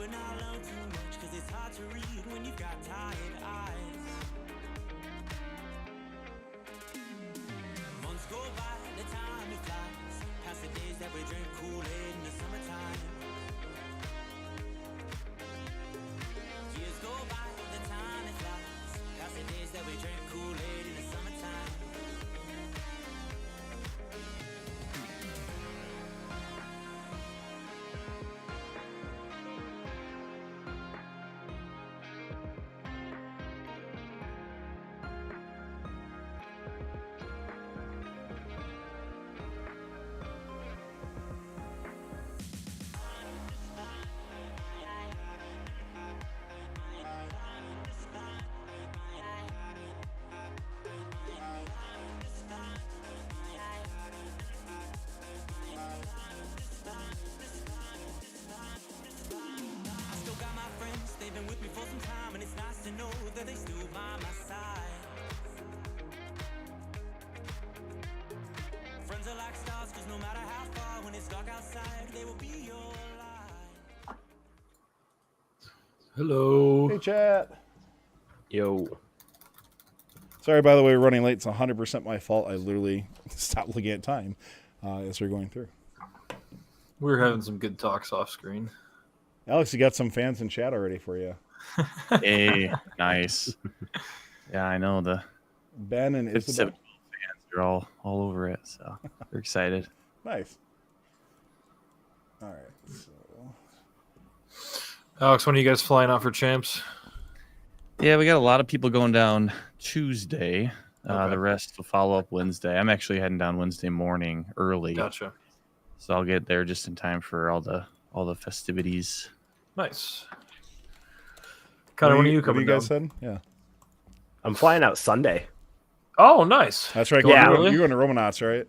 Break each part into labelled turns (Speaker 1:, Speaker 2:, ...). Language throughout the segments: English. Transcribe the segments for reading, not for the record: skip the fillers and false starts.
Speaker 1: but not alone too much, cause it's hard to read when you've got tired eyes. Months go by, the time it flies, past the days that we drink Kool-Aid in the summertime. Years go by, the time it flies, past the days that we drink Kool-Aid in the summertime. They've been with me for some time, and it's nice to know that they still by my side. Friends are like stars, cause no matter how far, when it's dark outside, they will be your light.
Speaker 2: Hello.
Speaker 3: Hey, chat.
Speaker 4: Yo.
Speaker 3: Sorry, by the way, we're running late. It's 100% my fault. I literally stopped looking at time as we're going through.
Speaker 2: We were having some good talks off screen.
Speaker 3: Alex, you got some fans in chat already for you.
Speaker 5: Hey, nice. Yeah, I know the
Speaker 3: Ben and Isabel.
Speaker 5: fans are all over it, so we're excited.
Speaker 3: Nice. All right. So.
Speaker 2: Alex, when are you guys flying out for champs?
Speaker 5: Yeah, we got a lot of people going down Tuesday.
Speaker 2: Okay.
Speaker 5: The rest will follow up Wednesday. I'm actually heading down Wednesday morning early.
Speaker 2: Gotcha.
Speaker 5: So I'll get there just in time for all the festivities.
Speaker 2: Nice. Connor, when are you
Speaker 3: What
Speaker 2: coming
Speaker 3: you guys
Speaker 2: down?
Speaker 3: said? Yeah.
Speaker 4: I'm flying out Sunday.
Speaker 2: Oh, nice.
Speaker 3: That's right.
Speaker 4: Yeah.
Speaker 3: You're going to Romanauts, right?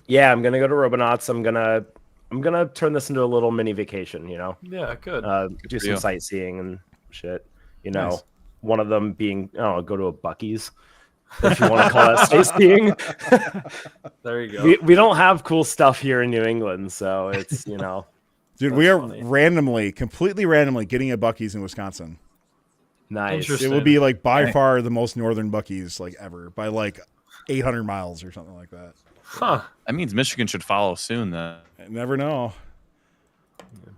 Speaker 4: Yeah, I'm gonna go to Robotics. I'm gonna turn this into a little mini vacation, you know.
Speaker 2: Yeah, good.
Speaker 4: Do
Speaker 5: for
Speaker 4: some
Speaker 5: you.
Speaker 4: sightseeing and shit. You know,
Speaker 3: Nice.
Speaker 4: one of them being go to a Buc-ee's, if you want to call that sightseeing.
Speaker 2: There you go.
Speaker 4: We don't have cool stuff here in New England, so it's
Speaker 3: Dude,
Speaker 2: That's
Speaker 3: we are
Speaker 2: funny.
Speaker 3: completely randomly getting a Buc-ee's in Wisconsin.
Speaker 4: nice.
Speaker 2: Interesting.
Speaker 3: It would be like by far the most northern Buc-ee's like ever by like 800 miles or something like that.
Speaker 2: Huh.
Speaker 5: That means Michigan should follow soon then.
Speaker 3: I never know.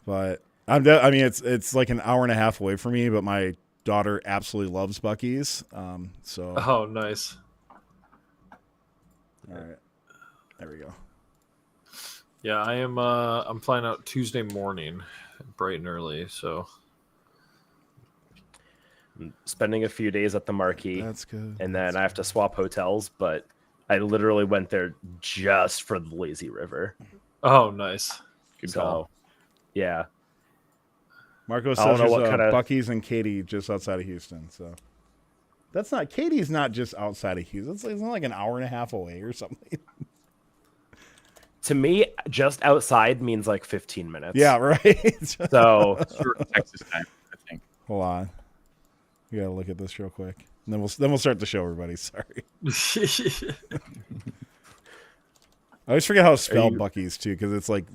Speaker 3: But I mean, it's like an hour and a half away from me, but my daughter absolutely loves Buc-ee's. So
Speaker 2: Oh, nice.
Speaker 3: all right, there we go.
Speaker 2: Yeah, I am. I'm flying out Tuesday morning, bright and early. So
Speaker 4: I'm spending a few days at the Marquee,
Speaker 3: That's good.
Speaker 4: and then I have to swap hotels. But I literally went there just for the lazy river.
Speaker 2: oh, nice.
Speaker 5: Good
Speaker 4: So,
Speaker 5: call.
Speaker 4: yeah.
Speaker 3: Marco
Speaker 4: I
Speaker 3: says
Speaker 4: don't know
Speaker 3: there's
Speaker 4: what
Speaker 3: a
Speaker 4: kinda-
Speaker 3: Buc-ee's and Katy just outside of Houston. So that's not Katie's not just outside of Houston. It's not like an hour and a half away or something.
Speaker 4: To me, just outside means like 15 minutes.
Speaker 3: Yeah, right.
Speaker 4: So
Speaker 5: Short Texas time, I think.
Speaker 3: Hold on, we gotta look at this real quick, and then we'll start the show. Everybody, sorry. I always forget how to spell Buc-ee's too, because it's like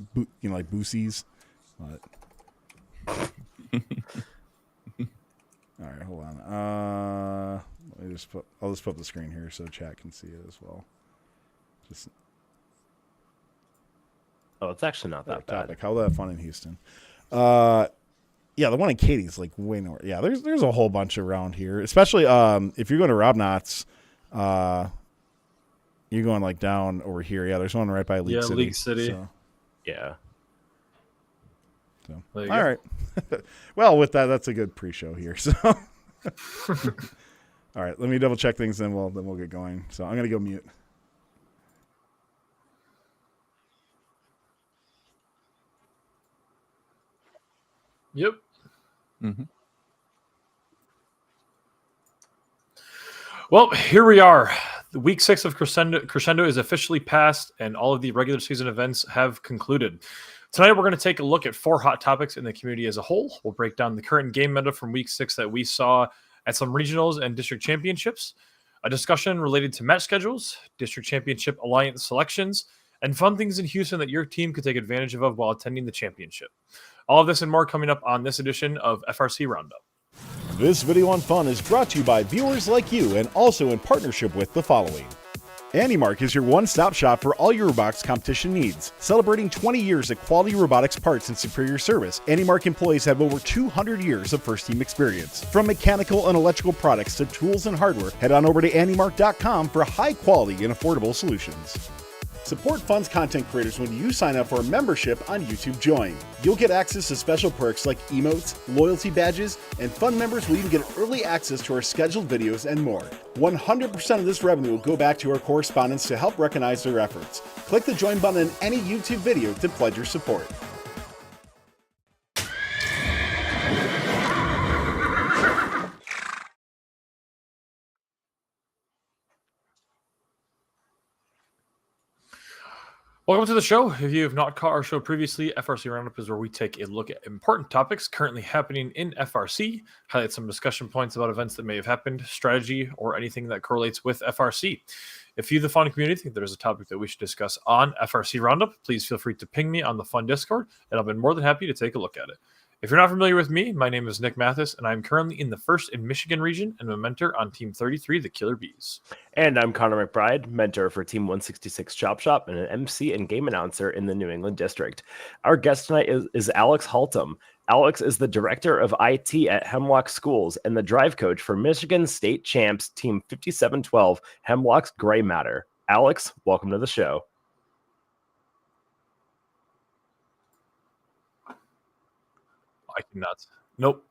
Speaker 3: like Boosie's. But all right, hold on. Let me I'll just put up the screen here so chat can see it as well. Just
Speaker 4: it's actually not that bad.
Speaker 3: topic. How that fun in Houston? Yeah, the one in Katie's like way north. Yeah, there's a whole bunch around here, especially if you're going to Rob Knott's. You're going like down over here. Yeah, there's one right by League City.
Speaker 2: League City.
Speaker 3: So,
Speaker 4: Yeah.
Speaker 2: There you
Speaker 3: all
Speaker 2: go.
Speaker 3: right. Well, with that, that's a good pre-show here. So, all right, let me double check things, then we'll get going. So I'm gonna go mute.
Speaker 2: Yep.
Speaker 5: Mm-hmm.
Speaker 2: Well, here we are. The week 6 of Crescendo is officially passed, and all of the regular season events have concluded. Tonight, we're going to take a look at 4 hot topics in the community as a whole. We'll break down the current game meta from week 6 that we saw at some regionals and district championships, a discussion related to match schedules, district championship alliance selections, and fun things in Houston that your team could take advantage of while attending the championship. All of this and more coming up on this edition of FRC Roundup.
Speaker 3: This video on fun is brought to you by viewers like you and also in partnership with the following. AndyMark is your one-stop shop for all your robotics competition needs. Celebrating 20 years of quality robotics parts and superior service, AndyMark employees have over 200 years of first-team experience. From mechanical and electrical products to tools and hardware, head on over to andymark.com for high-quality and affordable solutions. Support Fun's content creators when you sign up for a membership on YouTube Join. You'll get access to special perks like emotes, loyalty badges, and Fun members will even get early access to our scheduled videos and more. 100% of this revenue will go back to our correspondents to help recognize their efforts. Click the Join button in any YouTube video to pledge your support.
Speaker 2: Welcome to the show. If you have not caught our show previously, FRC Roundup is where we take a look at important topics currently happening in FRC, highlight some discussion points about events that may have happened, strategy, or anything that correlates with FRC. If you, the Fun community, think there's a topic that we should discuss on FRC Roundup, please feel free to ping me on the Fun Discord, and I'll be more than happy to take a look at it. If you're not familiar with me, my name is Nick Mathis, and I'm currently in the 1st in Michigan region and a mentor on Team 33, the Killer Bees.
Speaker 4: And I'm Connor McBride, mentor for Team 166 Chop Shop and an MC and game announcer in the New England District. Our guest tonight is Alex Haltom. Alex is the director of IT at Hemlock Schools and the drive coach for Michigan State Champs Team 5712 Hemlock's Gray Matter. Alex, welcome to the show.
Speaker 2: I cannot. Nope.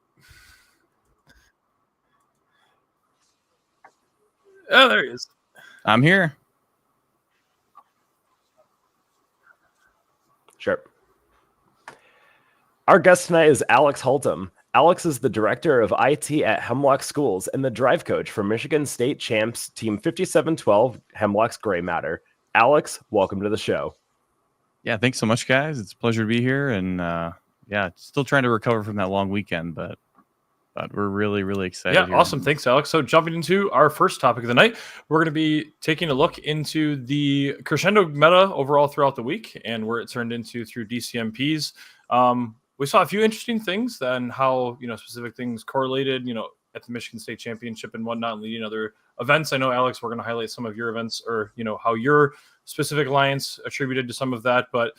Speaker 2: Oh, there he is.
Speaker 5: I'm here.
Speaker 4: Sure. Our guest tonight is Alex Haltom. Alex is the director of IT at Hemlock Schools and the drive coach for Michigan State Champs Team 5712 Hemlock's Gray Matter. Alex, welcome to the show.
Speaker 5: Yeah, thanks so much, guys. It's a pleasure to be here. And still trying to recover from that long weekend, but we're really, really excited.
Speaker 2: Yeah,
Speaker 5: here.
Speaker 2: awesome. Thanks, Alex. So jumping into our first topic of the night, we're going to be taking a look into the Crescendo meta overall throughout the week and where it turned into through DCMPs. We saw a few interesting things and how, specific things correlated, at the Michigan State Championship and whatnot, and leading other events. I know, Alex, we're going to highlight some of your events or, how your specific alliance attributed to some of that. But,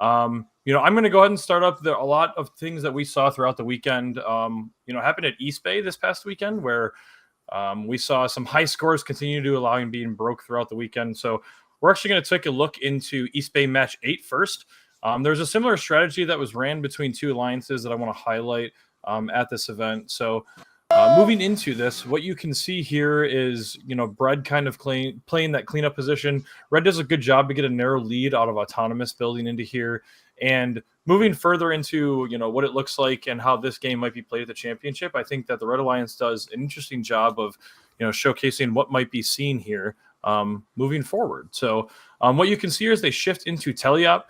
Speaker 2: I'm going to go ahead and start up. There are a lot of things that we saw throughout the weekend, happened at East Bay this past weekend where we saw some high scores continue to allowing being broke throughout the weekend. So we're actually going to take a look into East Bay match 8 first. There's a similar strategy that was ran between two alliances that I want to highlight at this event. So moving into this, what you can see here is, Bread kind of playing that cleanup position. Red does a good job to get a narrow lead out of Autonomous building into here. And moving further into, what it looks like and how this game might be played at the championship, I think that the Red Alliance does an interesting job of, showcasing what might be seen here moving forward. So what you can see here is they shift into Teleop.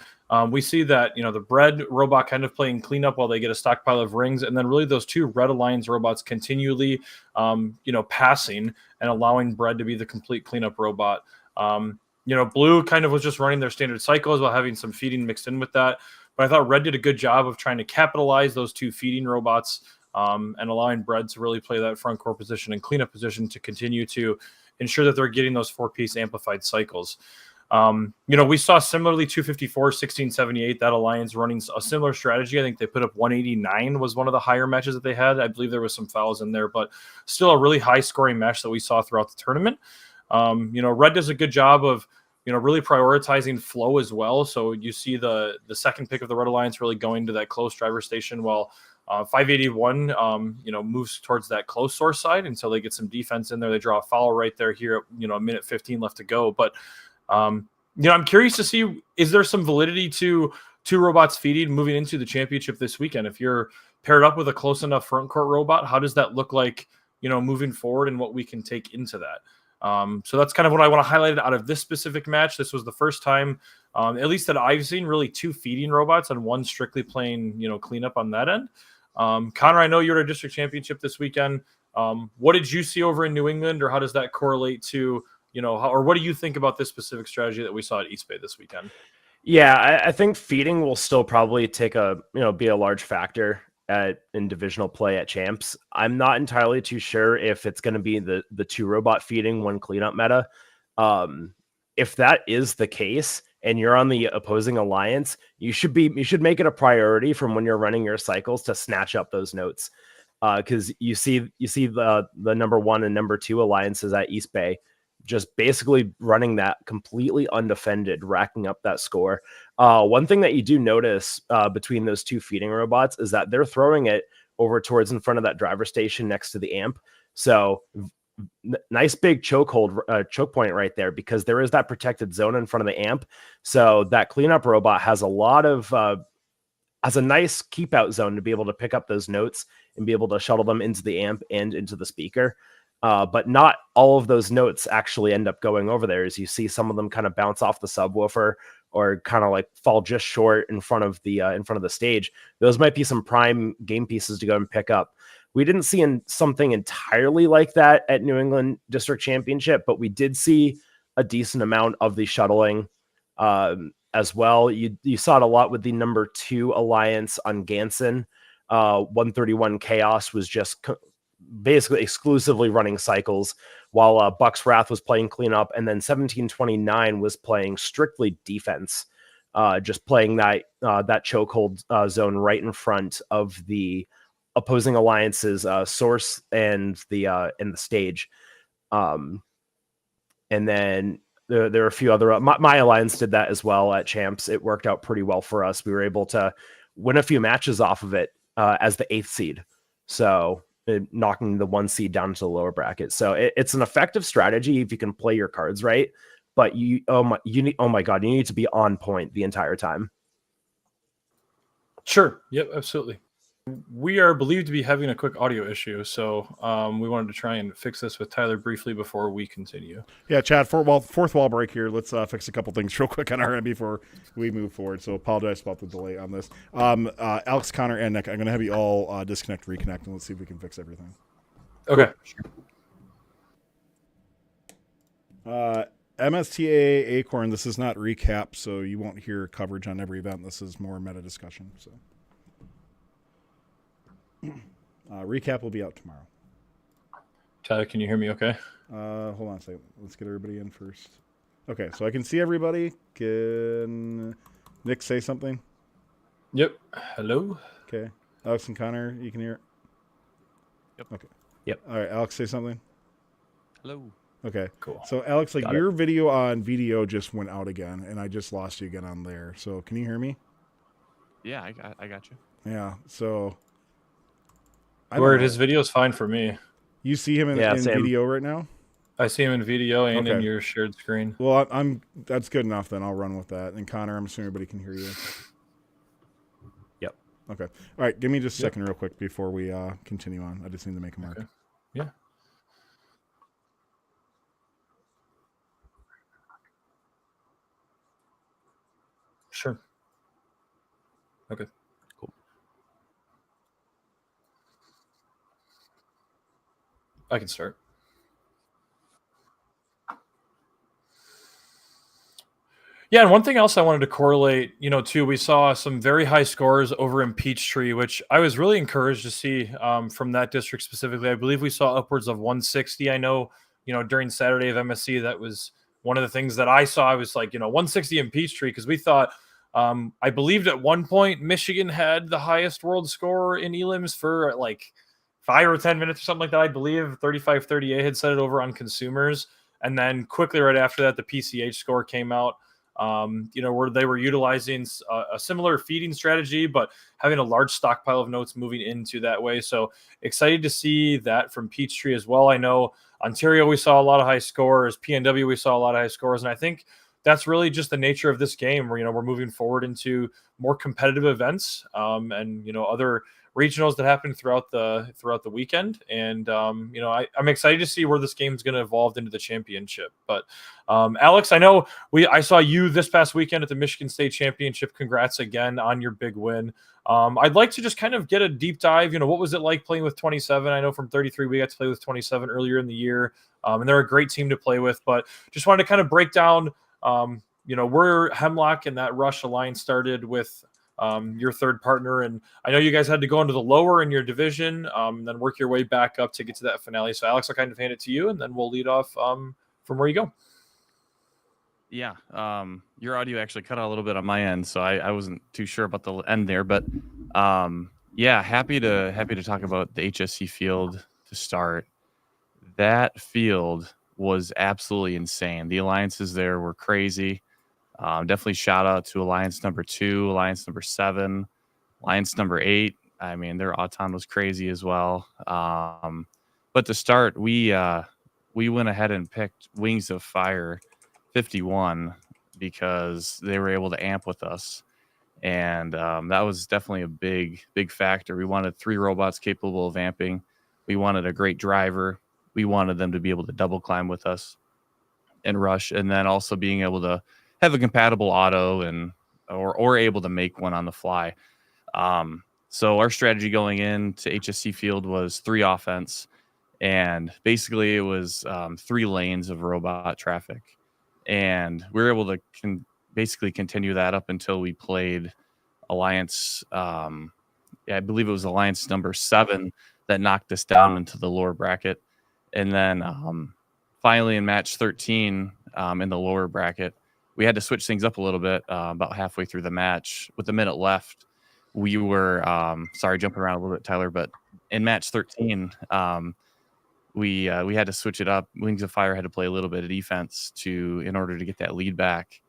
Speaker 2: We see that, the Bread robot kind of playing cleanup while they get a stockpile of rings. And then really those two Red Alliance robots continually, passing and allowing Bread to be the complete cleanup robot. Blue kind of was just running their standard cycles while having some feeding mixed in with that. But I thought Red did a good job of trying to capitalize those two feeding robots and allowing Bread to really play that front core position and cleanup position to continue to ensure that they're getting those 4-piece amplified cycles. We saw similarly 254, 1678, that alliance running a similar strategy. I think they put up 189 was one of the higher matches that they had. I believe there was some fouls in there, but still a really high scoring match that we saw throughout the tournament. Red does a good job of, really prioritizing flow as well. So you see the second pick of the Red Alliance really going to that close driver station while 581, moves towards that close source side until they get some defense in there. They draw a foul right there here at, a minute 15 left to go. But, I'm curious to see, is there some validity to two robots feeding moving into the championship this weekend? If you're paired up with a close enough front court robot, how does that look like, moving forward and what we can take into that? So that's kind of what I want to highlight out of this specific match. This was the first time, at least that I've seen, really two feeding robots and one strictly playing, cleanup on that end. Connor, I know you're at a district championship this weekend. What did you see over in New England, or how does that correlate to, or what do you think about this specific strategy that we saw at East Bay this weekend?
Speaker 4: Yeah, I think feeding will still probably be a large factor in divisional play at champs. I'm not entirely too sure if it's going to be the 2 robot feeding 1 cleanup meta. If that is the case and you're on the opposing alliance, you should make it a priority from when you're running your cycles to snatch up those notes. Because you see the number 1 and number 2 alliances at East Bay just basically running that completely undefended, racking up that score. One thing that you do notice between those 2 feeding robots is that they're throwing it over towards in front of that driver station next to the amp. So nice big choke point right there, because there is that protected zone in front of the amp. So that cleanup robot has a nice keep out zone to be able to pick up those notes and be able to shuttle them into the amp and into the speaker. But not all of those notes actually end up going over there, as you see some of them kind of bounce off the subwoofer or kind of like fall just short in front of the stage. Those might be some prime game pieces to go and pick up. We didn't see something entirely like that at New England District Championship, but we did see a decent amount of the shuttling as well. You saw it a lot with the number 2 alliance on Ganson. 131 Chaos was just basically exclusively running cycles, while Buck's Wrath was playing cleanup, and then 1729 was playing strictly defense, just playing that chokehold zone right in front of the opposing alliance's source and the stage. And then there are a few other my alliance did that as well at champs. It worked out pretty well for us. We were able to win a few matches off of it as the 8th seed, so knocking the 1 seed down to the lower bracket. So it's an effective strategy if you can play your cards right, but oh my god, you need to be on point the entire time.
Speaker 2: Sure. Yep, absolutely. We are believed to be having a quick audio issue, so we wanted to try and fix this with Tyler briefly before we continue.
Speaker 3: Yeah, Chad, fourth wall break here. Let's fix a couple things real quick on our end before we move forward. So apologize about the delay on this. Alex, Connor, and Nick, I'm going to have you all disconnect, reconnect, and let's see if we can fix everything.
Speaker 2: Okay.
Speaker 3: MSTA Acorn, this is not recap, so you won't hear coverage on every event. This is more meta discussion. So recap will be out tomorrow.
Speaker 2: Tyler, can you hear me okay?
Speaker 3: Hold on a second. Let's get everybody in first. Okay, so I can see everybody. Can Nick say something?
Speaker 2: Yep. Hello?
Speaker 3: Okay. Alex and Connor, you can hear?
Speaker 5: Yep.
Speaker 3: Okay.
Speaker 4: Yep.
Speaker 3: All right, Alex, say something.
Speaker 5: Hello.
Speaker 3: Okay.
Speaker 2: Cool.
Speaker 3: So, Alex,
Speaker 4: Got
Speaker 3: your video on VDO just went out again, and I just lost you again on there. So, can you hear me?
Speaker 5: Yeah, I got you.
Speaker 3: Yeah. So,
Speaker 2: Word, his video's fine for me.
Speaker 3: You see him in
Speaker 4: same.
Speaker 3: video right now?
Speaker 2: I see him in video and in
Speaker 3: Okay.
Speaker 2: your shared screen.
Speaker 3: Well, that's good enough. Then I'll run with that. And Connor, I'm assuming everybody can hear you.
Speaker 4: Yep.
Speaker 3: Okay. All right. Give me just a second, real quick, before we continue on. I just need to make a mark.
Speaker 2: Okay. Yeah. Sure. Okay.
Speaker 4: Cool.
Speaker 2: I can start. Yeah, and one thing else I wanted to correlate, too, we saw some very high scores over in Peachtree, which I was really encouraged to see from that district specifically. I believe we saw upwards of 160. I know, during Saturday of MSC, that was one of the things that I saw. I was like, 160 in Peachtree, because we thought, I believed at one point Michigan had the highest world score in elims for like 5 or 10 minutes or something like that. I believe 35-38 had set it over on consumers. And then quickly right after that, the PCH score came out. Where they were utilizing a similar feeding strategy, but having a large stockpile of notes moving into that way. So excited to see that from Peachtree as well. I know Ontario, we saw a lot of high scores. PNW, we saw a lot of high scores. And I think that's really just the nature of this game where, we're moving forward into more competitive events and, other regionals that happen throughout the weekend. And, I'm excited to see where this game's going to evolve into the championship. But Alex, I know I saw you this past weekend at the Michigan State Championship. Congrats again on your big win. I'd like to just kind of get a deep dive. What was it like playing with 27? I know from 33, we got to play with 27 earlier in the year. And they're a great team to play with, but just wanted to kind of break down, where Hemlock and that Rush Alliance started with your third partner. And I know you guys had to go into the lower in your division, then work your way back up to get to that finale. So Alex, I'll kind of hand it to you, and then we'll lead off from where you go.
Speaker 5: Yeah, your audio actually cut out a little bit on my end, so I wasn't too sure about the end there. But yeah, happy to talk about the HSC field to start. That field was absolutely insane. The alliances there were crazy. Definitely shout out to Alliance number 2, Alliance number 7, Alliance number 8. I mean, their Auton was crazy as well. But to start, we went ahead and picked Wings of Fire 51 because they were able to amp with us. And that was definitely a big factor. We wanted 3 robots capable of amping. We wanted a great driver. We wanted them to be able to double climb with us and rush, and then also being able to have a compatible auto and or able to make one on the fly. So our strategy going into HSC field was 3 offense, and basically it was 3 lanes of robot traffic, and we were able to basically continue that up until we played Alliance. I believe it was Alliance number 7 that knocked us down into the lower bracket, and then finally in match 13 in the lower bracket, we had to switch things up a little bit about halfway through the match. With a minute left, we were sorry, jumping around a little bit, Tyler, but in match 13, we had to switch it up. Wings of Fire had to play a little bit of defense in order to get that lead back.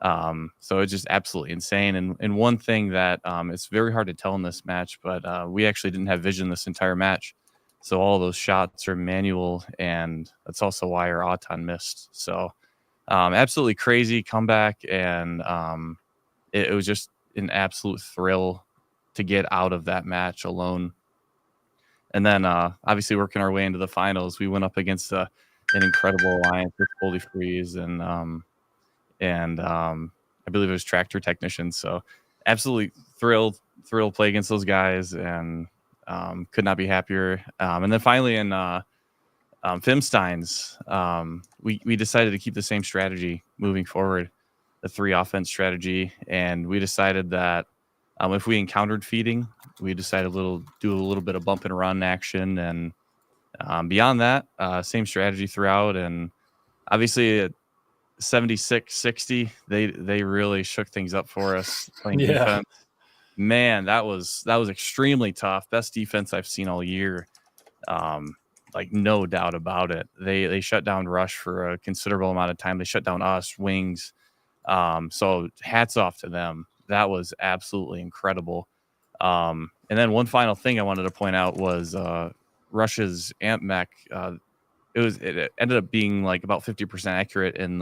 Speaker 5: So it's just absolutely insane. And one thing that it's very hard to tell in this match, but we actually didn't have vision this entire match. So all those shots are manual, and that's also why our Auton missed. So absolutely crazy comeback, and it was just an absolute thrill to get out of that match alone. And then obviously working our way into the finals, we went up against an incredible alliance with Holy Freeze and I believe it was Tractor Technicians. So absolutely thrilled to play against those guys, and could not be happier. And then finally in Fimstein's, we decided to keep the same strategy moving forward, the 3 offense strategy. And we decided that if we encountered feeding, we decided do a little bit of bump and run action. And beyond that, same strategy throughout. And obviously at 76-60, they really shook things up for us playing defense. Man, that was extremely tough. Best defense I've seen all year. Like no doubt about it. They shut down Rush for a considerable amount of time. They shut down us, Wings. So hats off to them. That was absolutely incredible. And then one final thing I wanted to point out was Rush's amp mech. It ended up being like about 50% accurate in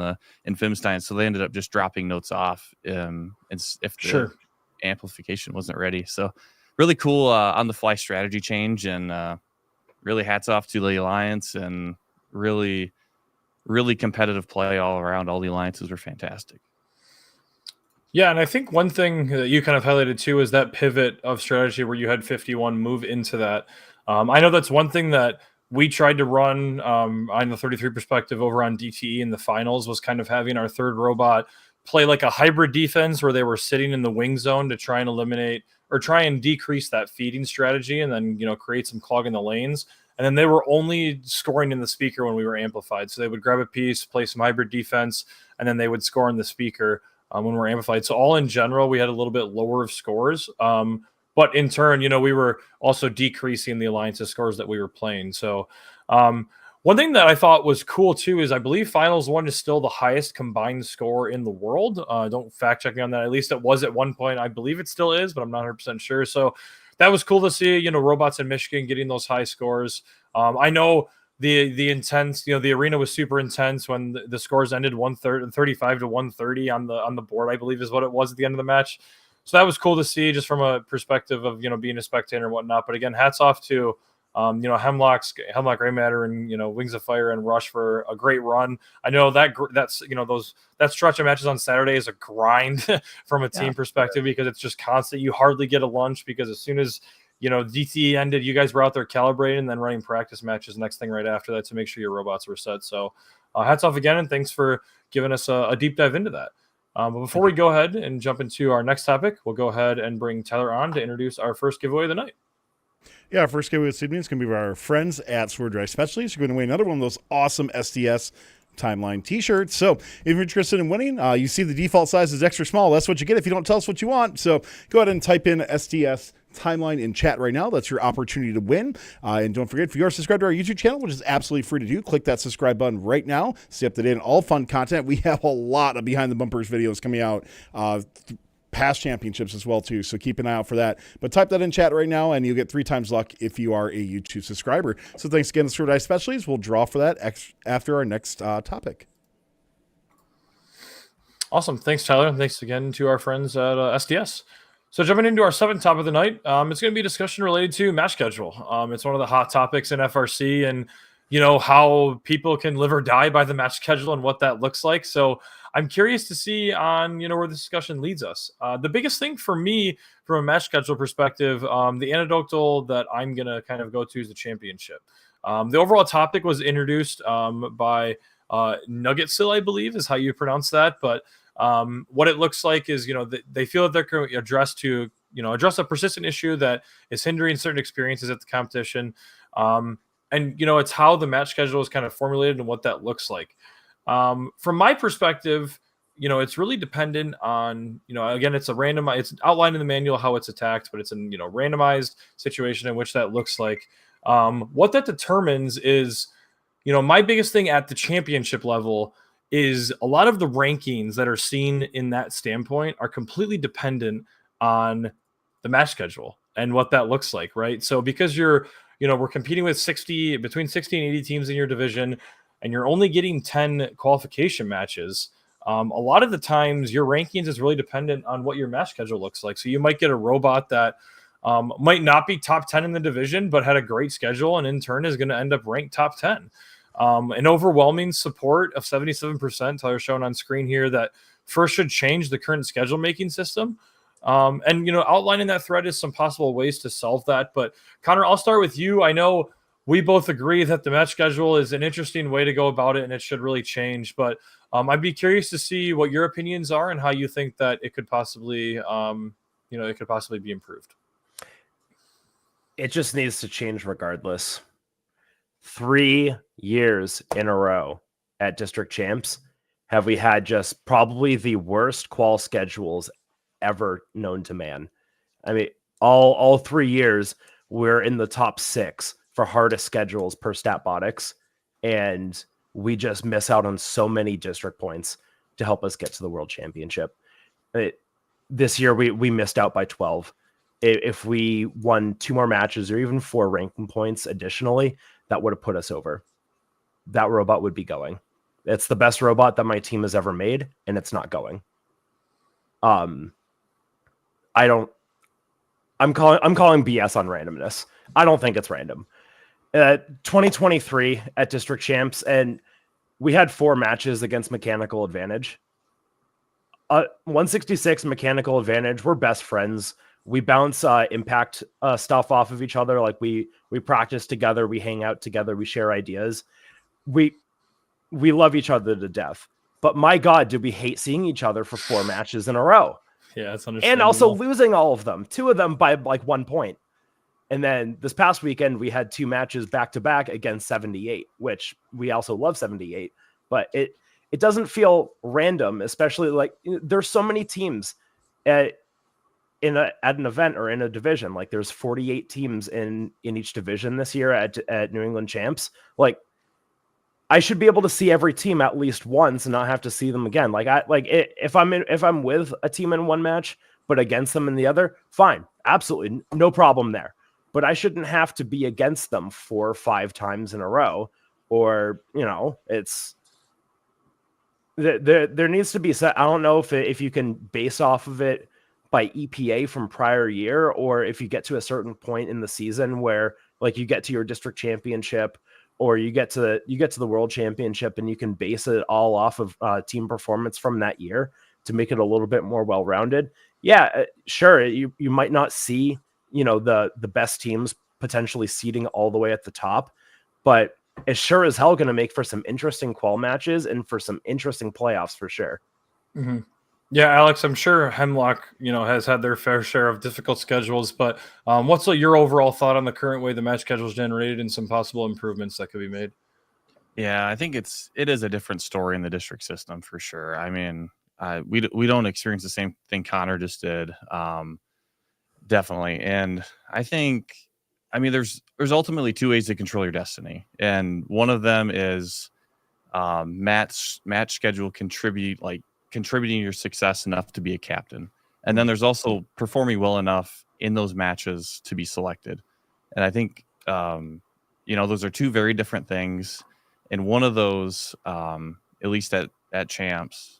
Speaker 5: Fimstein, so they ended up just dropping notes off if the amplification wasn't ready. So really cool on the fly strategy change, and really hats off to the alliance, and really competitive play all around. All the alliances were fantastic.
Speaker 2: Yeah, and I think one thing that you kind of highlighted too is that pivot of strategy where you had 51 move into that. I know that's one thing that we tried to run on the 33 perspective over on DTE in the finals, was kind of having our third robot play like a hybrid defense where they were sitting in the wing zone to try and eliminate or try and decrease that feeding strategy, and then create some clog in the lanes. And then they were only scoring in the speaker when we were amplified. So they would grab a piece, play some hybrid defense, and then they would score in the speaker when we're amplified. So all in general, we had a little bit lower of scores. But in turn, we were also decreasing the alliance's scores that we were playing. So one thing that I thought was cool too is I believe Finals 1 is still the highest combined score in the world. Don't fact check me on that. At least it was at one point. I believe it still is, but I'm not 100% sure. So that was cool to see, robots in Michigan getting those high scores. I know the intense, the arena was super intense when the scores ended 35 to 130 on the board, I believe is what it was at the end of the match. So that was cool to see, just from a perspective of being a spectator and whatnot. But again, hats off to Hemlock Gray Matter and Wings of Fire and Rush for a great run. I know that's that stretch of matches on Saturday is a grind from a team perspective, because it's just constant. You hardly get a lunch, because as soon as DTE ended, you guys were out there calibrating and then running practice matches next thing right after that to make sure your robots were set. So hats off again, and thanks for giving us a deep dive into that. But before we go ahead and jump into our next topic, we'll go ahead and bring Tyler on to introduce our first giveaway of the night.
Speaker 3: Yeah, our first giveaway this evening is going to be our friends at Sword Drive Specialties. You're going to win another one of those awesome SDS Timeline t-shirts. So if you're interested in winning, you see the default size is extra small. That's what you get if you don't tell us what you want. So go ahead and type in SDS Timeline in chat right now. That's your opportunity to win. And don't forget, if you are subscribed to our YouTube channel, which is absolutely free to do, click that subscribe button right now. Stay up to date on all fun content. We have a lot of behind the bumpers videos coming out past championships as well too, so keep an eye out for that. But type that in chat right now and you'll get 3 times luck if you are a YouTube subscriber. So thanks again to Sword Eye Specialties. We'll draw for that after our next topic.
Speaker 2: Awesome. Thanks, Tyler. And thanks again to our friends at SDS. So jumping into our 7th topic of the night, it's going to be a discussion related to match schedule. It's one of the hot topics in FRC, and how people can live or die by the match schedule and what that looks like. So I'm curious to see on, where the discussion leads us. The biggest thing for me from a match schedule perspective, the anecdotal that I'm going to kind of go to is the championship. The overall topic was introduced by Nuggetsil, I believe is how you pronounce that. But what it looks like is, they feel that they're going to address a persistent issue that is hindering certain experiences at the competition. And, it's how the match schedule is kind of formulated and what that looks like. From my perspective, it's really dependent on, again, it's outlined in the manual how it's attacked, but it's a, randomized situation in which that looks like. What that determines is, my biggest thing at the championship level is a lot of the rankings that are seen in that standpoint are completely dependent on the match schedule and what that looks like, right? So because we're competing with between 60 and 80 teams in your division, and you're only getting 10 qualification matches, a lot of the times your rankings is really dependent on what your match schedule looks like. So you might get a robot that might not be top 10 in the division, but had a great schedule, and in turn is going to end up ranked top 10. An overwhelming support of 77%, Tyler showing on screen here, that first should change the current schedule making system. And outlining that thread is some possible ways to solve that. But Connor, I'll start with you. I know we both agree that the match schedule is an interesting way to go about it, and it should really change. But I'd be curious to see what your opinions are and how you think that it could possibly, be improved.
Speaker 4: It just needs to change regardless. 3 years in a row at District Champs have we had just probably the worst qual schedules ever known to man. I mean, all 3 years we're in the top 6 for hardest schedules per StatBotics, and we just miss out on so many district points to help us get to the World Championship. This year we missed out by 12. If we won 2 more matches or even 4 ranking points additionally, that would have put us over. That robot would be going. It's the best robot that my team has ever made, and it's not going. I'm calling BS on randomness. I don't think it's random. 2023 at District Champs, and we had 4 matches against Mechanical Advantage. 166 Mechanical Advantage. We're best friends. We bounce impact stuff off of each other. Like we practice together, we hang out together, we share ideas. We love each other to death. But my God, did we hate seeing each other for 4 matches in a row?
Speaker 2: Yeah, that's understandable.
Speaker 4: And also losing all of them, 2 of them by like 1 point. And then this past weekend, we had 2 matches back to back against 78, which we also love 78. But it doesn't feel random, especially like there's so many teams at an event or in a division. Like there's 48 teams in each division this year at New England Champs. Like I should be able to see every team at least once and not have to see them again. If I'm with a team in one match but against them in the other, fine, absolutely no problem there. But I shouldn't have to be against them 4 or 5 times in a row, or it's there needs to be set. I don't know if you can base off of it by EPA from prior year, or if you get to a certain point in the season where like you get to your district championship or you get to the world championship and you can base it all off of team performance from that year to make it a little bit more well-rounded. Yeah, sure. You might not see, the best teams potentially seeding all the way at the top, but it's sure as hell going to make for some interesting qual matches and for some interesting playoffs for sure.
Speaker 2: Mm-hmm. Yeah, Alex, I'm sure Hemlock, has had their fair share of difficult schedules, but what's your overall thought on the current way the match schedule is generated and some possible improvements that could be made?
Speaker 5: Yeah, I think it is a different story in the district system for sure. I mean, we don't experience the same thing Connor just did, definitely. And I think, I mean, there's ultimately two ways to control your destiny, and one of them is match schedule contributing your success enough to be a captain, and then there's also performing well enough in those matches to be selected. And I think those are two very different things. And one of those, at least at champs,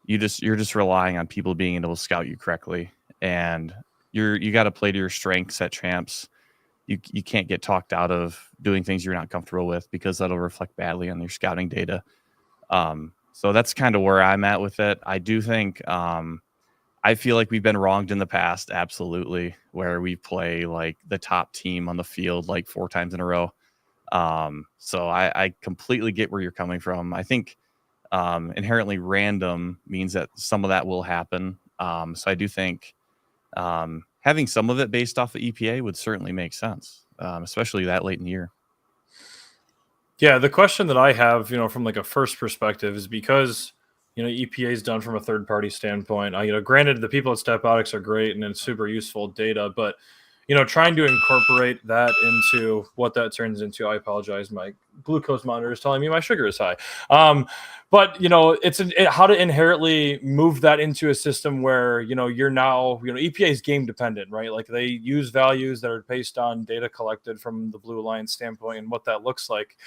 Speaker 5: you're just relying on people being able to scout you correctly, and you got to play to your strengths at champs. You can't get talked out of doing things you're not comfortable with, because that'll reflect badly on your scouting data. So that's kind of where I'm at with it. I do think I feel like we've been wronged in the past, absolutely, where we play like the top team on the field like 4 times in a row. So I completely get where you're coming from. I think inherently random means that some of that will happen. So I do think having some of it based off the EPA would certainly make sense, especially that late in the year.
Speaker 2: Yeah, the question that I have, from like a first perspective is because, EPA is done from a third party standpoint. Granted, the people at Stepbotics are great and it's super useful data, but, trying to incorporate that into what that turns into, I apologize, my glucose monitor is telling me my sugar is high. But, it's how to inherently move that into a system where, you're now, EPA is game dependent, right? Like they use values that are based on data collected from the Blue Alliance standpoint and what that looks like.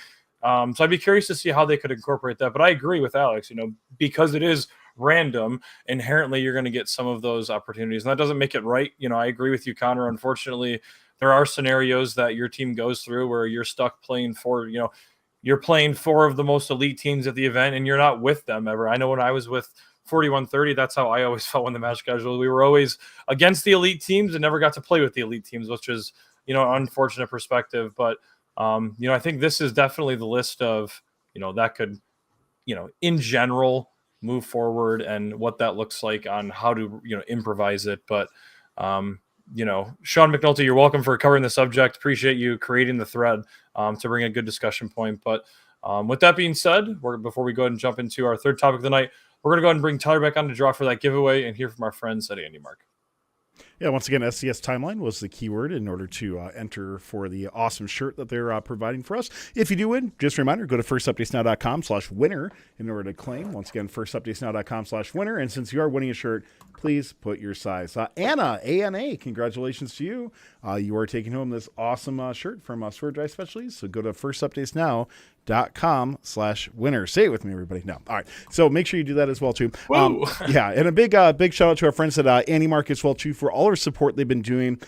Speaker 2: So I'd be curious to see how they could incorporate that. But I agree with Alex, because it is random, inherently you're going to get some of those opportunities. And that doesn't make it right. I agree with you, Connor. Unfortunately, there are scenarios that your team goes through where you're stuck playing for, you're playing 4 of the most elite teams at the event and you're not with them ever. I know when I was with 4130, that's how I always felt when the match schedule. We were always against the elite teams and never got to play with the elite teams, which is, an unfortunate perspective. But I think this is definitely the list of, that could, in general move forward and what that looks like on how to, improvise it. But, Sean McNulty, you're welcome for covering the subject. Appreciate you creating the thread to bring a good discussion point. But with that being said, before we go ahead and jump into our third topic of the night, we're going to go ahead and bring Tyler back on to draw for that giveaway and hear from our friends at Andy Mark.
Speaker 3: Yeah, once again, SCS Timeline was the keyword in order to enter for the awesome shirt that they're providing for us. If you do win, just a reminder, go to firstupdatesnow.com/winner in order to claim. Once again, firstupdatesnow.com/winner. And since you are winning a shirt, please put your size. Anna, ANA, congratulations to you. You are taking home this awesome shirt from Sword Dry Specialties. So go to firstupdatesnow.com/winner. Say it with me, everybody. No. All right. So make sure you do that as well, too. Yeah. And a big shout out to our friends at Andy Mark as well, too, for all our support they've been doing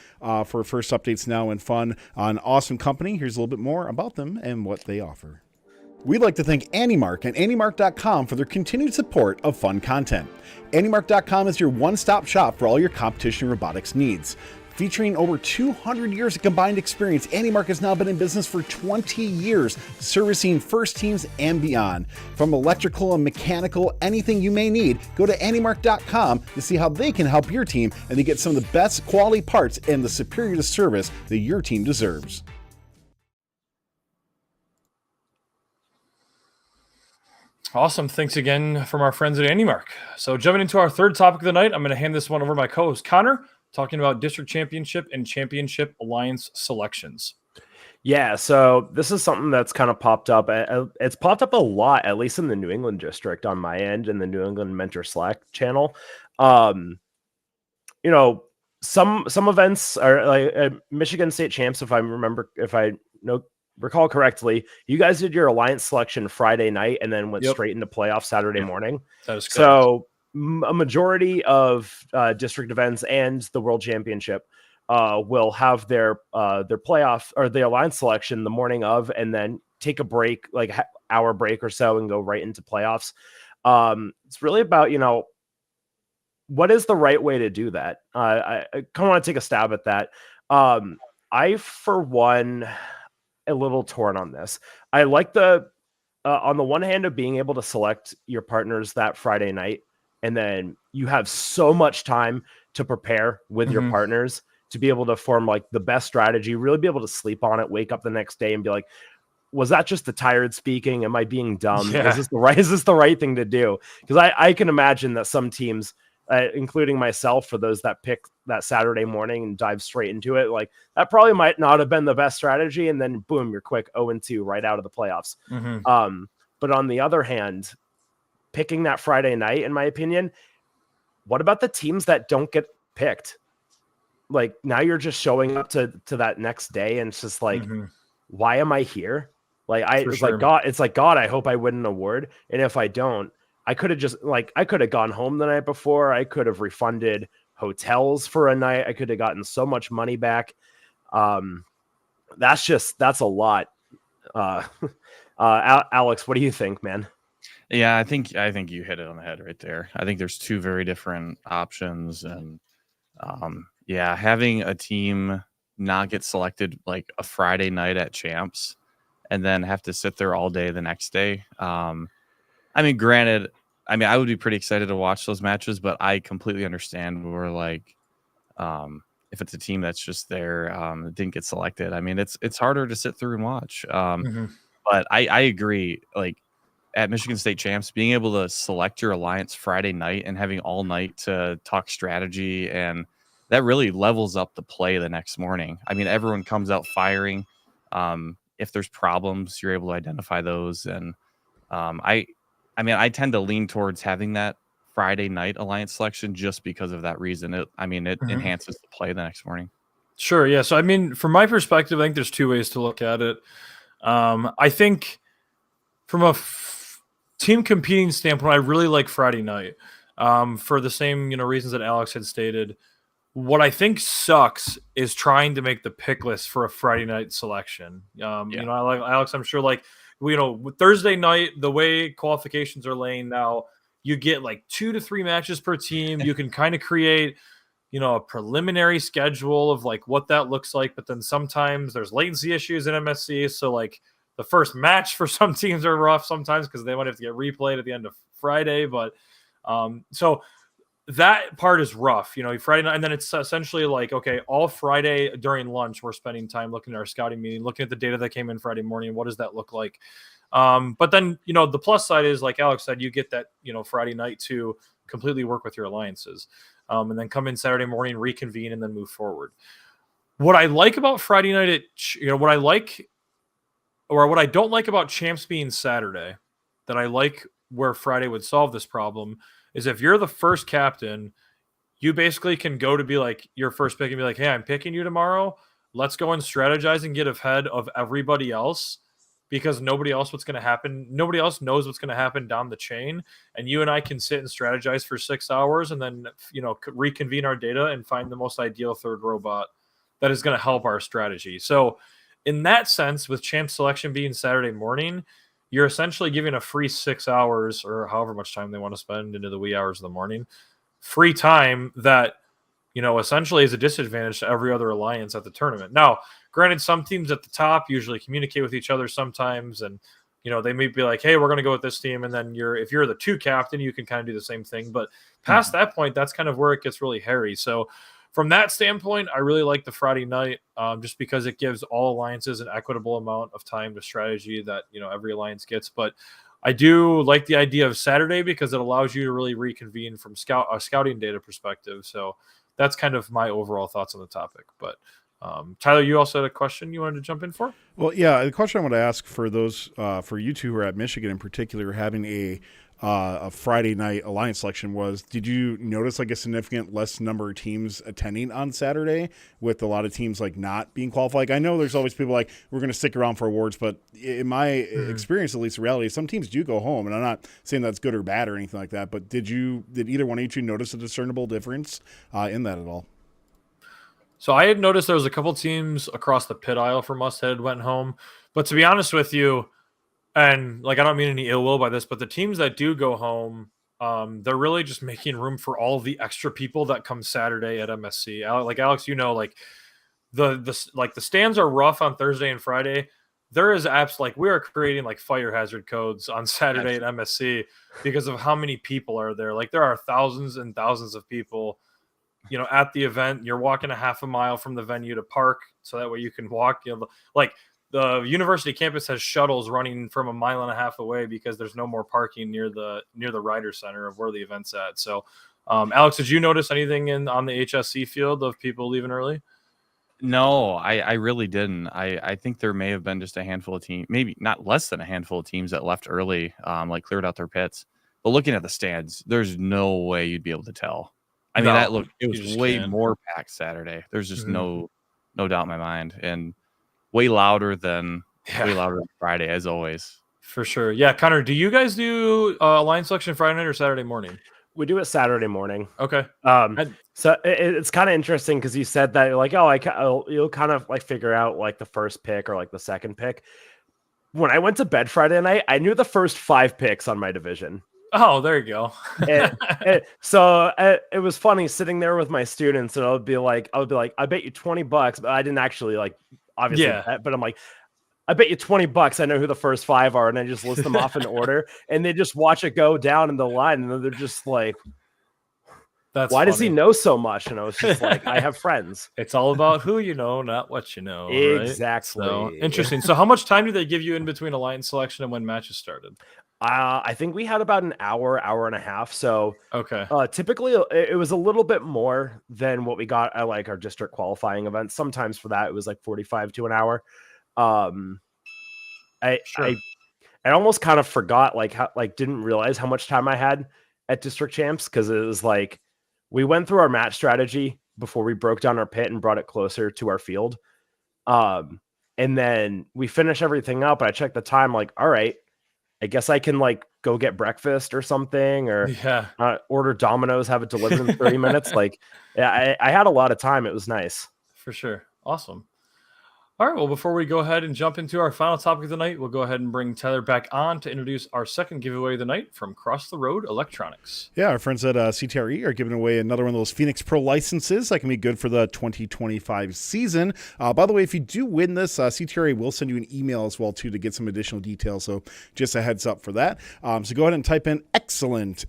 Speaker 3: for First Updates Now and Fun. An awesome company. Here's a little bit more about them and what they offer. We'd like to thank AndyMark and AndyMark.com for their continued support of fun content. AndyMark.com is your one-stop shop for all your competition robotics needs. Featuring over 200 years of combined experience, AndyMark has now been in business for 20 years, servicing first teams and beyond. From electrical and mechanical, anything you may need, go to AndyMark.com to see how they can help your team and to get some of the best quality parts and the superior service that your team deserves.
Speaker 2: Awesome. Thanks again from our friends at Andy Mark. So jumping into our third topic of the night, I'm going to hand this one over to my co-host, Connor, talking about district championship and championship alliance selections.
Speaker 4: Yeah, so this is something that's kind of popped up. It's popped up a lot, at least in the New England district on my end, in the New England Mentor Slack channel. Some events are like Michigan State Champs, if I recall correctly, you guys did your alliance selection Friday night and then went straight into playoffs Saturday morning.
Speaker 2: That is correct.
Speaker 4: So a majority of district events and the World Championship will have their playoff or the alliance selection the morning of, and then take a break, like hour break or so, and go right into playoffs. It's really about, what is the right way to do that? I kind of want to take a stab at that. I, for one, a little torn on this. I like on the one hand of being able to select your partners that Friday night and then you have so much time to prepare with your partners to be able to form like the best strategy, really be able to sleep on it, wake up the next day and be like, was that just the tired speaking? Am I being dumb?
Speaker 2: Yeah.
Speaker 4: Is this the right thing to do? Because I can imagine that some teams, including myself, for those that pick that Saturday morning and dive straight into it, like that probably might not have been the best strategy. And then boom, you're quick 0-2 right out of the playoffs. But on the other hand, picking that Friday night, in my opinion, what about the teams that don't get picked? Like now you're just showing up to that next day and it's just like, why am I here? Like it's like God, I hope I win an award. And if I don't, I could have gone home the night before. I could have refunded hotels for a night. I could have gotten so much money back. That's a lot. Alex, what do you think, man?
Speaker 5: Yeah, I think you hit it on the head right there. I think there's two very different options, and having a team not get selected like a Friday night at champs and then have to sit there all day the next day. I mean, granted, I would be pretty excited to watch those matches, but I completely understand where like if it's a team that's just there that didn't get selected. I mean, it's harder to sit through and watch. But I agree, like at Michigan State champs, being able to select your alliance Friday night and having all night to talk strategy, and that really levels up the play the next morning. I mean, everyone comes out firing. If there's problems, you're able to identify those. And I I tend to lean towards having that Friday night alliance selection just because of that reason. It enhances the play the next morning.
Speaker 2: Sure. Yeah. So, I mean, from my perspective, I think there's two ways to look at it. I think from a team competing standpoint, I really like Friday night for the same, reasons that Alex had stated. What I think sucks is trying to make the pick list for a Friday night selection. Alex, I'm sure Thursday night, the way qualifications are laying now, you get like 2 to 3 matches per team. You can kind of create, a preliminary schedule of like what that looks like. But then sometimes there's latency issues in MSC. So like the first match for some teams are rough sometimes because they might have to get replayed at the end of Friday. But so that part is rough, Friday night. And then it's essentially like, okay, all Friday during lunch, we're spending time looking at our scouting meeting, looking at the data that came in Friday morning. What does that look like? But then, the plus side is, like Alex said, you get that, Friday night to completely work with your alliances, and then come in Saturday morning, reconvene, and then move forward. What I like about Friday night, what I don't like about champs being Saturday, that I like where Friday would solve this problem, is if you're the first captain, you basically can go to be like your first pick and be like, hey, I'm picking you tomorrow. Let's go and strategize and get ahead of everybody else, because nobody else knows what's going to happen down the chain. And you and I can sit and strategize for 6 hours and then, reconvene our data and find the most ideal third robot that is going to help our strategy. So in that sense, with champ selection being Saturday morning, you're essentially giving a free 6 hours, or however much time they want to spend into the wee hours of the morning, free time that, essentially is a disadvantage to every other alliance at the tournament. Now, granted, some teams at the top usually communicate with each other sometimes, and, they may be like, hey, we're going to go with this team. And then if you're the 2 captain, you can kind of do the same thing. But past that point, that's kind of where it gets really hairy. So from that standpoint, I really like the Friday night, just because it gives all alliances an equitable amount of time to strategy that, every alliance gets. But I do like the idea of Saturday because it allows you to really reconvene from a scouting data perspective. So that's kind of my overall thoughts on the topic. But Tyler, you also had a question you wanted to jump in for?
Speaker 3: Well, yeah, the question I want to ask for those, for you two who are at Michigan in particular, having a Friday night alliance selection was, did you notice like a significant less number of teams attending on Saturday, with a lot of teams like not being qualified? Like, I know there's always people like, we're going to stick around for awards, but in my experience, at least reality, some teams do go home, and I'm not saying that's good or bad or anything like that, but did either one of you notice a discernible difference in that at all?
Speaker 2: So I had noticed there was a couple teams across the pit aisle from us that went home, but to be honest with you, and like, I don't mean any ill will by this, but the teams that do go home, they're really just making room for all of the extra people that come Saturday at MSC. Like Alex, like the stands are rough on Thursday and Friday, there is apps like we are creating like fire hazard codes on Saturday at MSC because of how many people are there. Like there are thousands and thousands of people, at the event. You're walking a half a mile from the venue to park, so that way you can walk. Like the university campus has shuttles running from a mile and a half away because there's no more parking near the rider center of where the event's at. So, Alex, did you notice anything on the HSC field of people leaving early?
Speaker 5: No, I really didn't. I think there may have been just a handful of teams, maybe not less than a handful of teams that left early, like cleared out their pits. But looking at the stands, there's no way you'd be able to tell. I mean, it was way more packed Saturday. There's just no doubt in my mind, and way louder than Friday, as always.
Speaker 2: For sure. Yeah, Connor, do you guys do line selection Friday night or Saturday morning?
Speaker 4: We do it Saturday morning.
Speaker 2: Okay.
Speaker 4: So it's kind of interesting because you said that you're like, you'll kind of like figure out like the first pick or like the second pick. When I went to bed Friday night, I knew the first 5 picks on my division.
Speaker 2: Oh, there you go.
Speaker 4: So it was funny sitting there with my students, and I would be like, I bet you $20, but I didn't actually like obviously bet, but I'm like, I bet you $20 I know who the first 5 are, and I just list them off in order, and they just watch it go down in the line, and they're just like,
Speaker 2: "That's
Speaker 4: why
Speaker 2: funny.
Speaker 4: does he know so much?" And I was just like, "I have friends."
Speaker 2: It's all about who you know, not what you know.
Speaker 4: Exactly.
Speaker 2: Right? So, interesting. So, how much time do they give you in between a line selection and when matches started?
Speaker 4: I think we had about an hour and a half. So
Speaker 2: okay.
Speaker 4: Typically it was a little bit more than what we got at like our district qualifying events. Sometimes for that it was like 45 to an hour. I almost kind of forgot didn't realize how much time I had at district champs, because it was like we went through our match strategy before we broke down our pit and brought it closer to our field. And then we finished everything up, and I checked the time, like, all right, I guess I can like go get breakfast or something, or order Domino's, have it delivered in 30 minutes. Like, I had a lot of time. It was nice.
Speaker 2: For sure. Awesome. All right. Well, before we go ahead and jump into our final topic of the night, we'll go ahead and bring Tyler back on to introduce our second giveaway of the night from Cross the Road Electronics.
Speaker 3: Yeah, our friends at CTRE are giving away another one of those Phoenix Pro licenses that can be good for the 2025 season. By the way, if you do win this, CTRE will send you an email as well, too, to get some additional details. So just a heads up for that. So go ahead and type in excellent,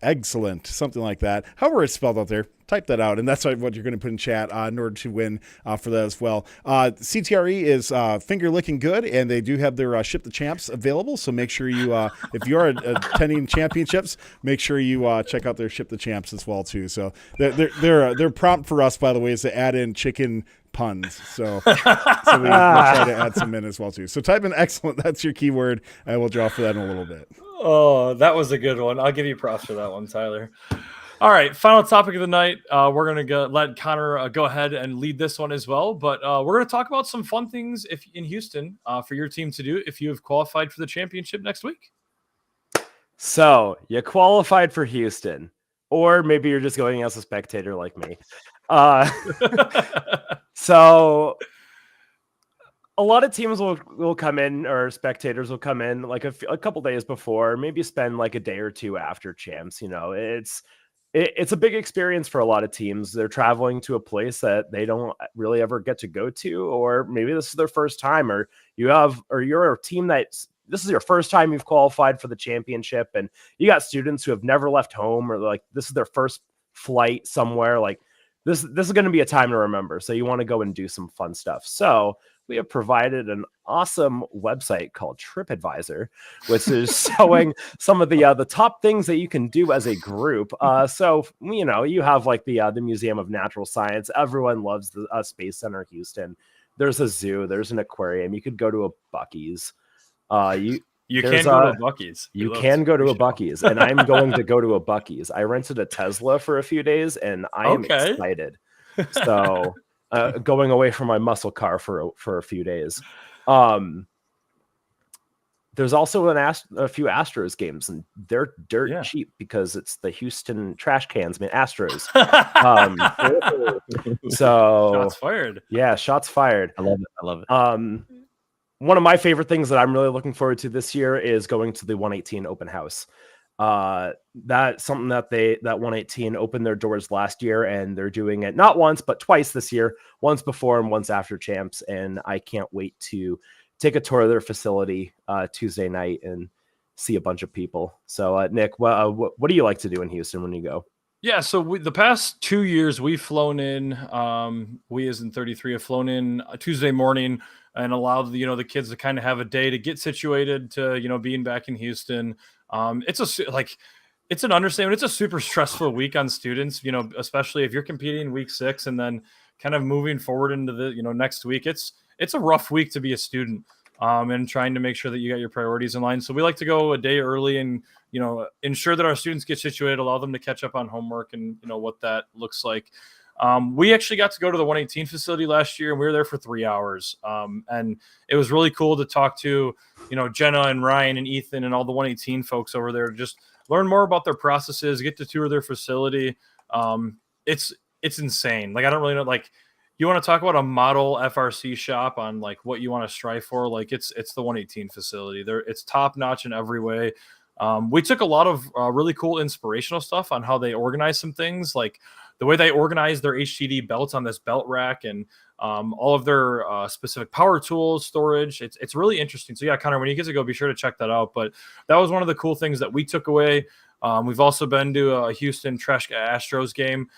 Speaker 3: something like that. However it's spelled out there. Type that out, and that's what you're going to put in chat in order to win for that as well. CTRE is finger licking good, and they do have their Ship the Champs available. So make sure you, if you are attending championships, make sure you check out their Ship the Champs as well too. So their prompt for us, by the way, is to add in chicken puns. So we'll try to add some in as well too. So type in excellent. That's your keyword. I will draw for that in a little bit.
Speaker 2: Oh, that was a good one. I'll give you props for that one, Tyler. All right, final topic of the night. We're going to let Connor go ahead and lead this one as well. But we're going to talk about some fun things in Houston for your team to do if you have qualified for the championship next week.
Speaker 4: So you qualified for Houston, or maybe you're just going as a spectator like me. So a lot of teams will come in, or spectators will come in like a couple days before, maybe spend like a day or two after champs. It's a big experience for a lot of teams. They're traveling to a place that they don't really ever get to go to, or maybe this is their first time, or you're a team this is your first time you've qualified for the championship, and you got students who have never left home, or like this is their first flight somewhere. Like this is going to be a time to remember. So you want to go and do some fun stuff. So we have provided an awesome website called TripAdvisor, which is showing some of the top things that you can do as a group. So you have like the Museum of Natural Science. Everyone loves the Space Center Houston. There's a zoo. There's an aquarium. You could go to a Buc-ee's.
Speaker 2: You can go to a Buc-ee's.
Speaker 4: You can go to a Buc-ee's, and I'm going to go to a Buc-ee's. I rented a Tesla for a few days, and I am excited. So. Going away from my muscle car for a few days. There's also a few Astros games, and they're dirt cheap because it's the Houston trash cans, man. Astros. So
Speaker 2: shots fired.
Speaker 4: Yeah, shots fired.
Speaker 5: I love it.
Speaker 4: One of my favorite things that I'm really looking forward to this year is going to the 118 open house. That's something that 118 opened their doors last year, and they're doing it not once but twice this year, once before and once after champs, and I can't wait to take a tour of their facility Tuesday night and see a bunch of people. So Nick, what do you like to do in Houston when you go?
Speaker 2: Yeah, so the past 2 years we've flown in. We as in 33 have flown in Tuesday morning and allowed the kids to kind of have a day to get situated to being back in Houston. It's an understatement. It's a super stressful week on students, especially if you're competing week 6 and then kind of moving forward into the next week. It's a rough week to be a student. And trying to make sure that you got your priorities in line. So we like to go a day early and, ensure that our students get situated, allow them to catch up on homework and, what that looks like. We actually got to go to the 118 facility last year and we were there for 3 hours. And it was really cool to talk to, Jenna and Ryan and Ethan and all the 118 folks over there to just learn more about their processes, get to tour their facility. It's insane. Like, I don't really know, like, you want to talk about a model FRC shop on like what you want to strive for? Like it's the 118 facility. It's top notch in every way. We took a lot of really cool inspirational stuff on how they organize some things, like the way they organize their HDD belts on this belt rack and all of their specific power tools, storage. It's really interesting. So yeah, Connor, when you get to go, be sure to check that out. But that was one of the cool things that we took away. We've also been to a Houston Trash Astros game.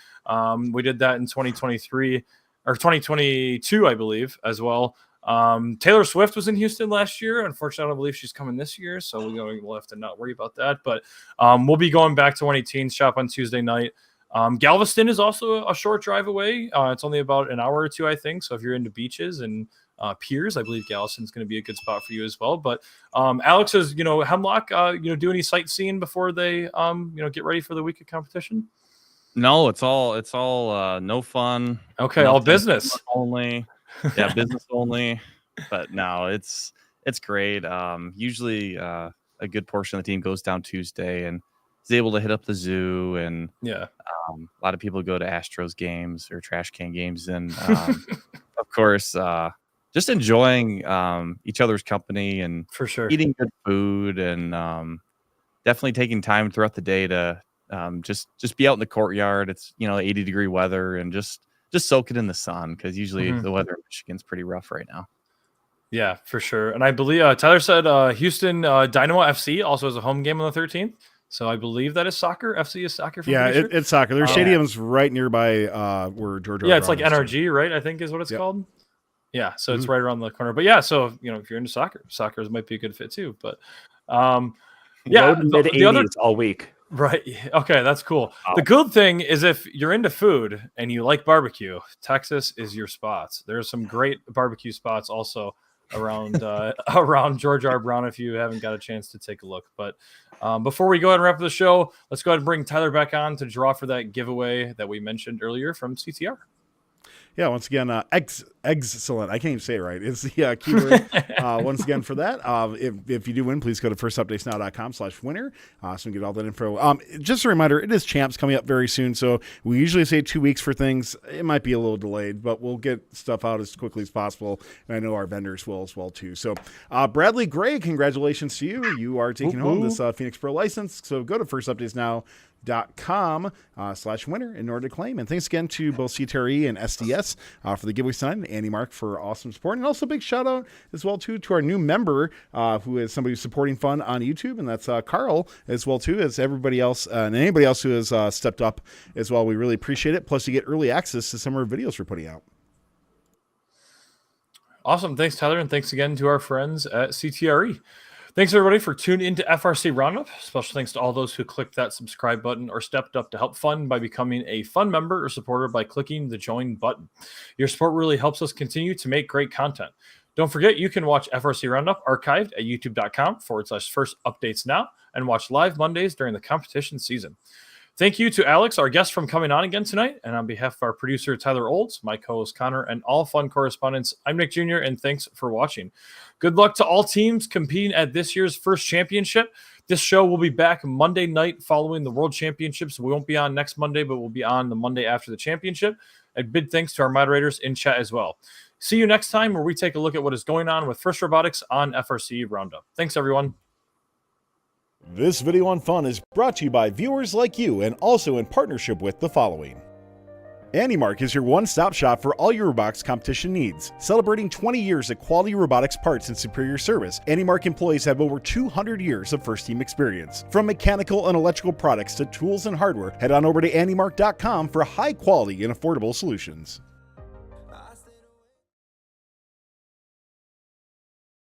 Speaker 2: We did that in 2023. Or 2022, I believe, as well. Taylor Swift was in Houston last year. Unfortunately, I don't believe she's coming this year, so we'll have to not worry about that. But we'll be going back to 118 shop on Tuesday night. Galveston is also a short drive away. It's only about an hour or two, I think. So if you're into beaches and piers, I believe Galveston's going to be a good spot for you as well. But Alex says, Hemlock, do any sightseeing before they, get ready for the week of competition?
Speaker 5: No, it's all no fun.
Speaker 2: Okay, all business
Speaker 5: only. Yeah, business only. But no, it's great. Usually a good portion of the team goes down Tuesday and is able to hit up the zoo, and
Speaker 2: yeah,
Speaker 5: a lot of people go to Astros games or trash can games, and of course just enjoying each other's company and
Speaker 2: for sure
Speaker 5: eating good food, and definitely taking time throughout the day to just be out in the courtyard. It's 80-degree weather, and just soak it in the sun, because usually the weather in Michigan's pretty rough right now.
Speaker 2: Yeah, for sure. And I believe Tyler said Houston Dynamo FC also has a home game on the 13th. So I believe that is soccer. FC is soccer.
Speaker 3: It's soccer. Their stadium's right nearby where Georgia.
Speaker 2: Yeah, it's like NRG, right? I think is what it's called. Yeah, so it's right around the corner. But yeah, so if you're into soccer might be a good fit too. But
Speaker 4: yeah, the other all week.
Speaker 2: Right. Okay, that's cool. Wow. The good thing is if you're into food and you like barbecue, Texas is your spot. There's some great barbecue spots also around around George R. Brown if you haven't got a chance to take a look. But before we go ahead and wrap up the show, let's go ahead and bring Tyler back on to draw for that giveaway that we mentioned earlier from CTR.
Speaker 3: Yeah, once again, excellent. I can't even say it right. It's the keyword once again for that. If you do win, please go to firstupdatesnow.com/winner so you can get all that info. Just a reminder, it is Champs coming up very soon. So we usually say 2 weeks for things. It might be a little delayed, but we'll get stuff out as quickly as possible. And I know our vendors will as well, too. So Bradley Gray, congratulations to you. You are taking home this Phoenix Pro license. So go to firstupdatesnow.com/winner in order to claim. And thanks again to both CTRE and SDS for the giveaway sign, and Andy Mark for awesome support. And also a big shout out as well too to our new member who is somebody who's supporting fun on YouTube, and that's Carl as well too as everybody else and anybody else who has stepped up as well. We really appreciate it. Plus you get early access to some of our videos we're putting out.
Speaker 2: Awesome. Thanks, Tyler. And thanks again to our friends at CTRE. Thanks, everybody, for tuning into FRC Round Up. Special thanks to all those who clicked that subscribe button or stepped up to help fund by becoming a fund member or supporter by clicking the join button. Your support really helps us continue to make great content. Don't forget, you can watch FRC Round Up archived at youtube.com/firstupdatesnow and watch live Mondays during the competition season. Thank you to Alex, our guest, from coming on again tonight. And on behalf of our producer, Tyler Olds, my co-host, Connor, and all fun correspondents, I'm Nick Jr., and thanks for watching. Good luck to all teams competing at this year's first championship. This show will be back Monday night following the World Championships. We won't be on next Monday, but we'll be on the Monday after the championship. And big thanks to our moderators in chat as well. See you next time where we take a look at what is going on with FRC Robotics on FRC Roundup. Thanks, everyone.
Speaker 3: This video on fun is brought to you by viewers like you and also in partnership with the following: AndyMark is your one-stop shop for all your robotics competition needs. Celebrating 20 years of quality robotics parts and superior service, AndyMark employees have over 200 years of first-team experience. From mechanical and electrical products to tools and hardware, head on over to andymark.com for high-quality and affordable solutions.